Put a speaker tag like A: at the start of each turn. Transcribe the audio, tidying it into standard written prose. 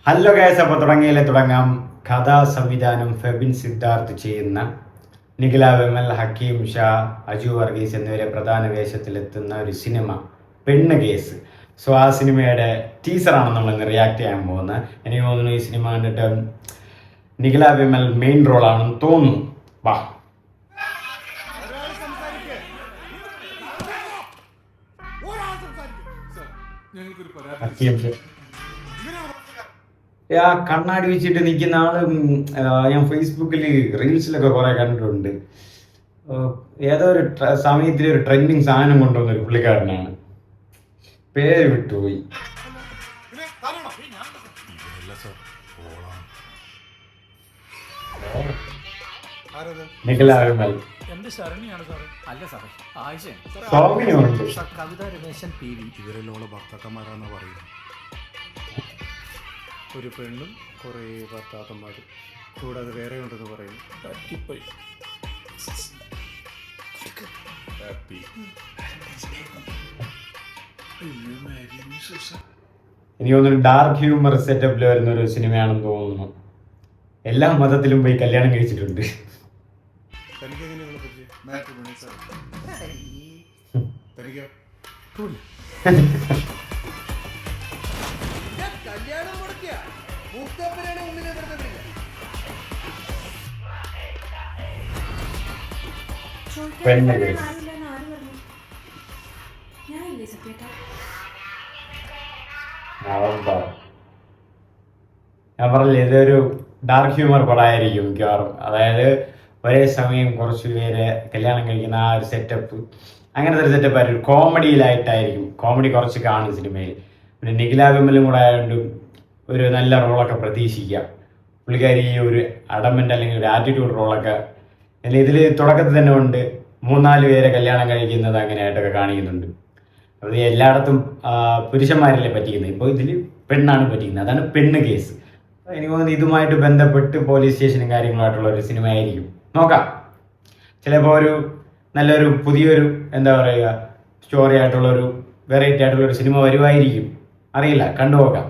A: Hello guys, അപ്പോൾ തുടങ്ങാം. കഥാ സംവിധാനം ഫെബിൻ സിദ്ധാർത്ഥ് ചെയ്യുന്ന നിഖില വിമൽ, ഹക്കീം ഷാ, അജു വർഗീസ് എന്നിവരെ പ്രധാന വേഷത്തിലെത്തുന്ന ഒരു സിനിമ പെണ്ണ് കേസ്. സോ ആ സിനിമയുടെ ടീസറാണ് നമ്മൾ ഇന്ന് റിയാക്ട് ചെയ്യാൻ പോകുന്നത്. എനിക്ക് തോന്നുന്നു ഈ സിനിമ കണ്ടിട്ട് നിഖില വിമൽ മെയിൻ റോളാണെന്ന് തോന്നുന്നു. വാ. ഹക്കീം ആ കണ്ണാടി വെച്ചിട്ട് നിൽക്കുന്ന ആള് ഞാൻ ഫേസ്ബുക്കിൽ റീൽസിലൊക്കെ കുറെ കണ്ടിട്ടുണ്ട്. ഏതോ ഒരു സമയത്തിൽ ഒരു ട്രെൻഡിങ് സാധനം കൊണ്ടുവന്നൊരു പുള്ളിക്കാരനാണ്, പേര് വിട്ടുപോയി. നിഖില വിമൽ സൗമ്യമുണ്ട്.
B: കവിത രമേശൻ PV ഇവരെല്ലാം ഭർത്താക്കന്മാരാണെന്ന് പറയുന്നത്. ഒരു പെണ്ണും കുറേ ഭർത്താക്കന്മാരും കൂടാതെ വേറെ ഉണ്ടെന്ന് പറയുന്നു.
A: എനിക്ക് തോന്നുന്നു ഡാർക്ക് ഹ്യൂമർ സെറ്റപ്പിൽ വരുന്ന ഒരു സിനിമയാണെന്ന് തോന്നുന്നു. എല്ലാ മതത്തിലും പോയി കല്യാണം കഴിച്ചിട്ടുണ്ട്. ഞാൻ പറഞ്ഞില്ലേ, ഇതൊരു ഡാർക്ക് ഹ്യൂമർ പടമായിരിക്കും മിക്കവാറും. അതായത് ഒരേ സമയം കുറച്ച് പേര് കല്യാണം കഴിക്കുന്ന ആ ഒരു സെറ്റപ്പ്, അങ്ങനത്തെ ഒരു സെറ്റപ്പ് ആയിരിക്കും. കോമഡിയിലായിട്ടായിരിക്കും, കോമഡി കുറച്ച് കാണും സിനിമയിൽ. പിന്നെ നിഖില വിമലും കൂടെ ആയതുകൊണ്ട് ഒരു നല്ല റോളൊക്കെ പ്രതീക്ഷിക്കാം. പുള്ളിക്കാരി ഈ ഒരു അഡമൻ്റ് അല്ലെങ്കിൽ ഒരു ആറ്റിറ്റ്യൂഡ് റോളൊക്കെ ഇതിൽ തുടക്കത്തിൽ തന്നെ ഉണ്ട്. 3-4 പേരെ കല്യാണം കഴിക്കുന്നത് അങ്ങനെയായിട്ടൊക്കെ കാണിക്കുന്നുണ്ട്. അത് എല്ലായിടത്തും പുരുഷന്മാരല്ലേ പറ്റിക്കുന്നത്, ഇപ്പോൾ ഇതിൽ പെണ്ണാണ് പറ്റിക്കുന്നത്. അതാണ് പെണ്ണ് കേസ്. എനിക്ക് തോന്നുന്നു ഇതുമായിട്ട് ബന്ധപ്പെട്ട് പോലീസ് സ്റ്റേഷനും കാര്യങ്ങളുമായിട്ടുള്ള ഒരു സിനിമ ആയിരിക്കും. നോക്കാം, ചിലപ്പോൾ ഒരു നല്ലൊരു പുതിയൊരു എന്താ പറയുക സ്റ്റോറി ആയിട്ടുള്ളൊരു വെറൈറ്റി ആയിട്ടുള്ളൊരു സിനിമ വരുമായിരിക്കും. അറിയില്ല, കണ്ടുപോക്കാം.